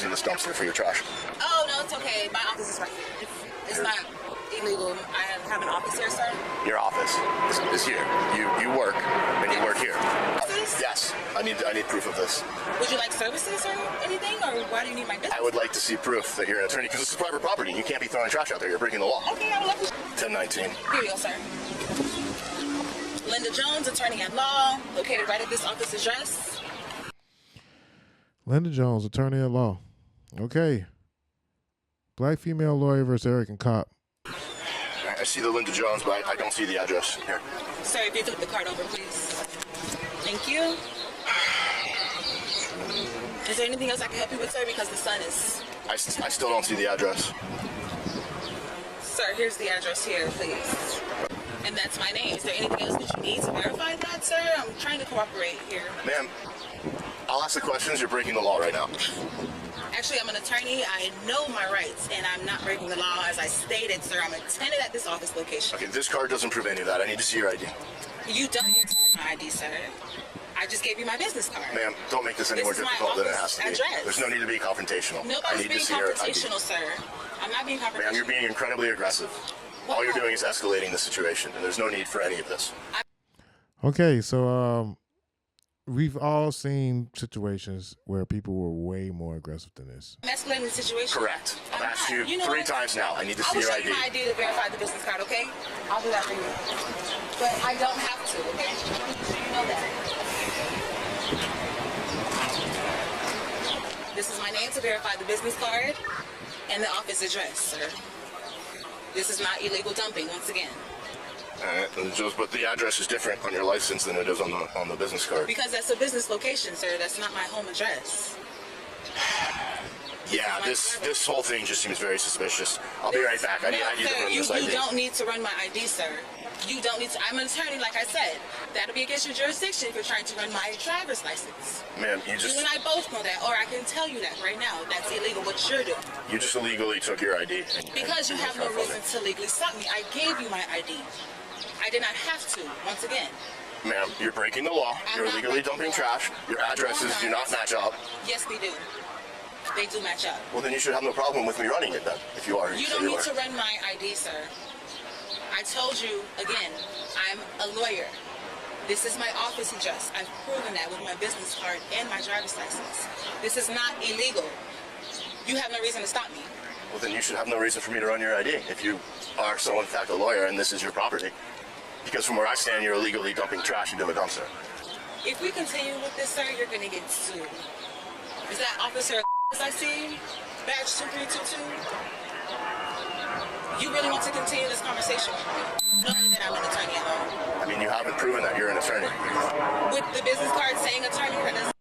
using this dumpster for your trash. Oh, no, it's okay. My office is right here. It's not illegal. I have an office here, sir. Your office is here. You work, and you work here. Office? Yes. I need proof of this. Would you like services or anything, or why do you need my business? I would like to see proof that you're an attorney, because this is private property. You can't be throwing trash out there. You're breaking the law. Okay, I would love to. 1019. Here you go, sir. Linda Jones, attorney at law, located right at this office address. Linda Jones, attorney at law. Okay. Black female lawyer versus American cop. I see the Linda Jones, but I don't see the address here. Sir, if you flip the card over, please. Thank you. Is there anything else I can help you with, sir? Because the sun is... I still don't see the address. Sir, here's the address here, please. And that's my name. Is there anything else that you need to verify that, sir? I'm trying to cooperate here. Ma'am, I'll ask the questions. You're breaking the law right now. Actually, I'm an attorney. I know my rights, and I'm not breaking the law. As I stated, sir, I'm a tenant at this office location. Okay, this card doesn't prove any of that. I need to see your ID. You don't need to see my ID, sir. I just gave you my business card. Ma'am, don't make this any more difficult than it has to be. Address. There's no need to be confrontational. Nobody's being confrontational, sir. I'm not being confrontational. Ma'am, you're being incredibly aggressive. Well, all you're doing is escalating the situation, and there's no need for any of this. Okay, so we've all seen situations where people were way more aggressive than this. I'm escalating the situation. Correct. I've asked you 3 times now. I need to see your ID. I will show you my ID to verify the business card, okay? I'll do that for you. But I don't have to, okay? So you know that. This is my name to verify the business card and the office address, sir. This is not illegal dumping, once again. But the address is different on your license than it is on the business card. Because that's a business location, sir. That's not my home address. Yeah, this whole thing just seems very suspicious. I'll be right back. I need to run this ID. You don't need to run my ID, sir. You don't need to. I'm an attorney, like I said. That'll be against your jurisdiction if you're trying to run my driver's license. Ma'am, you and I both know that, or I can tell you that right now. That's illegal, what you're doing. You just illegally took your ID. Because you have no reason to legally stop me. I gave you my ID. I did not have to, once again. Ma'am, you're breaking the law. You're illegally dumping trash. Your addresses do not match up. Yes, they do. They do match up. Well, then you should have no problem with me running it then, if you are. You don't need to run my ID, sir. I told you, again, I'm a lawyer. This is my office address. I've proven that with my business card and my driver's license. This is not illegal. You have no reason to stop me. Well, then you should have no reason for me to run your ID if you are so in fact a lawyer and this is your property. Because from where I stand, you're illegally dumping trash into a dumpster. If we continue with this, sir, you're going to get sued. Is that officer I see? Badge 2322? You really want to continue this conversation with me? Knowing that I'm an attorney at law. I mean, you haven't proven that you're an attorney. With the business card saying attorney, that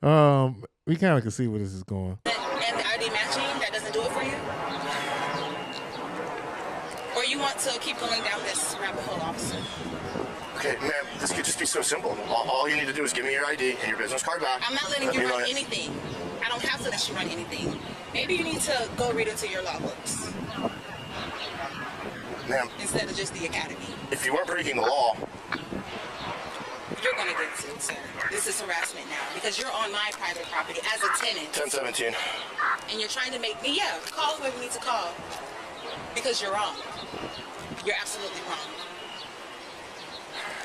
doesn't... We kind of can see where this is going. And the ID matching, that doesn't do it for you? Or you want to keep going down this rabbit hole, officer? Okay, ma'am, this could just be so simple. All you need to do is give me your ID and your business card back. I'm not letting you run anything. I don't have to let you run anything. Maybe you need to go read into your law books. Ma'am. Instead of just the academy. If you weren't breaking the law... You're going to get sued, sir. This is harassment now because you're on my private property as a tenant. 1017. And you're trying to make me, call whoever you need to call because you're wrong. You're absolutely wrong.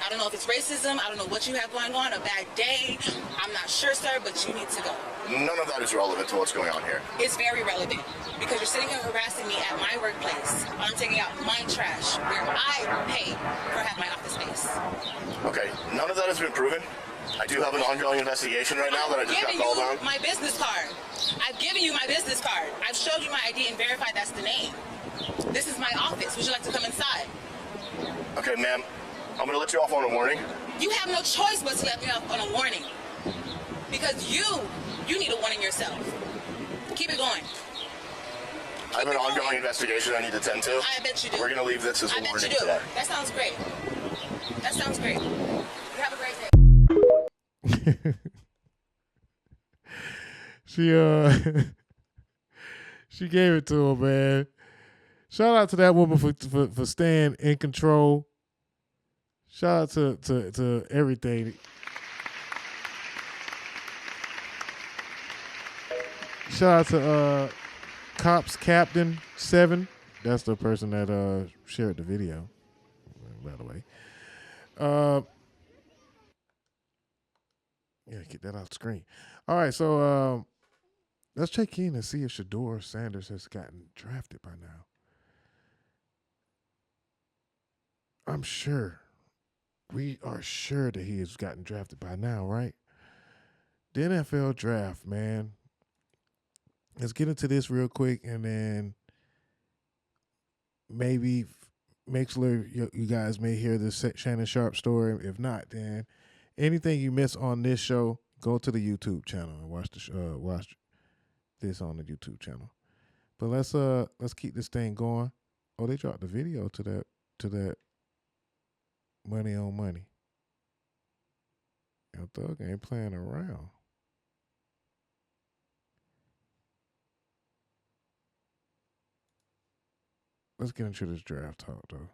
I don't know if it's racism. I don't know what you have going on, a bad day. I'm not sure, sir, but you need to go. None of that is relevant to what's going on here. It's very relevant because you're sitting here harassing me at my workplace. I'm taking out my trash where I pay for having my office space. Okay, none of that has been proven. I do have an ongoing investigation right now that I just got called on. My business card. I've given you my business card. I've showed you my ID and verified that's the name. This is my office. Would you like to come inside? Okay, ma'am. I'm going to let you off on a warning. You have no choice but to let me off on a warning. Because you need a warning yourself. Keep it going. I have an ongoing investigation I need to tend to. I bet you do. We're going to leave this as a warning today. That sounds great. That sounds great. You have a great day. She gave it to him, man. Shout out to that woman for staying in control. Shout out to everything. Shout out to Cops Captain 7. That's the person that shared the video, by the way. Yeah, get that off the screen. All right, so let's check in and see if Shador Sanders has gotten drafted by now. I'm sure. We are sure that he has gotten drafted by now, right? The NFL draft, man. Let's get into this real quick, and then maybe make sure you guys may hear the Shannon Sharp story. If not, then anything you miss on this show, go to the YouTube channel and watch this on the YouTube channel. But let's keep this thing going. Oh, they dropped the video to that money on money. Young Thug ain't playing around. Let's get into this draft talk, though.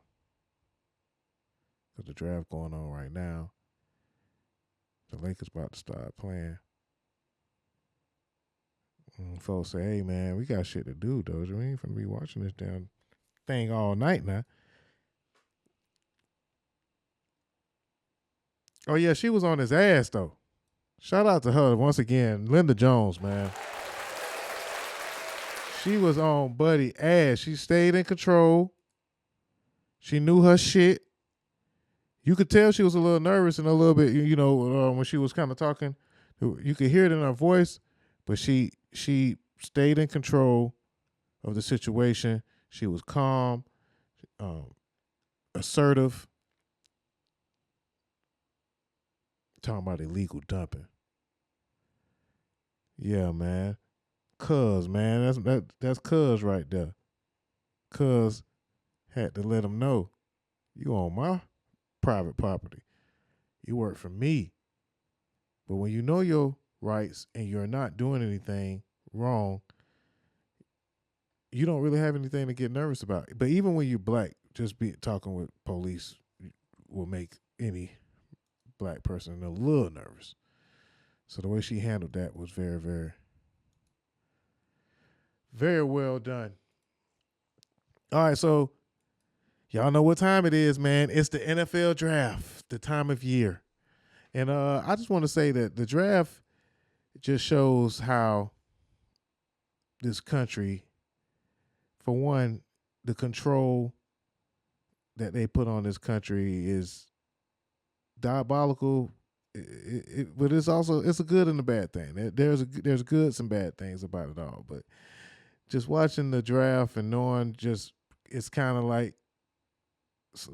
Because the draft going on right now. The Lakers about to start playing. And folks say, hey, man, we got shit to do, Doja. We ain't finna be watching this damn thing all night now. Oh, yeah, she was on his ass, though. Shout out to her once again. Linda Jones, man. She was on Buddy ass. She stayed in control. She knew her shit. You could tell she was a little nervous and a little bit, when she was kind of talking. You could hear it in her voice, but she stayed in control of the situation. She was calm, assertive. Talking about illegal dumping. Yeah, man. Cuz, man. That's Cuz right there. Cuz had to let him know you on my private property. You work for me. But when you know your rights and you're not doing anything wrong, you don't really have anything to get nervous about. But even when you're black, just talking with police will make any black person a little nervous. So the way she handled that was very, very, very well done. All right, so y'all know what time it is, man. It's the NFL draft, the time of year. And I just want to say that the draft just shows how this country, for one, the control that they put on this country is diabolical. But it's a good and a bad thing. There's goods and bad things about it all. But just watching the draft and knowing it's kind of like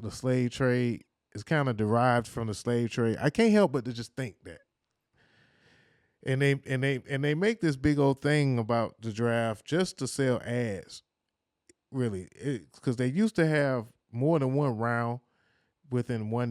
the slave trade. It's kind of derived from the slave trade. I can't help but to just think that. And they make this big old thing about the draft just to sell ads. Really, because they used to have more than one round within one day.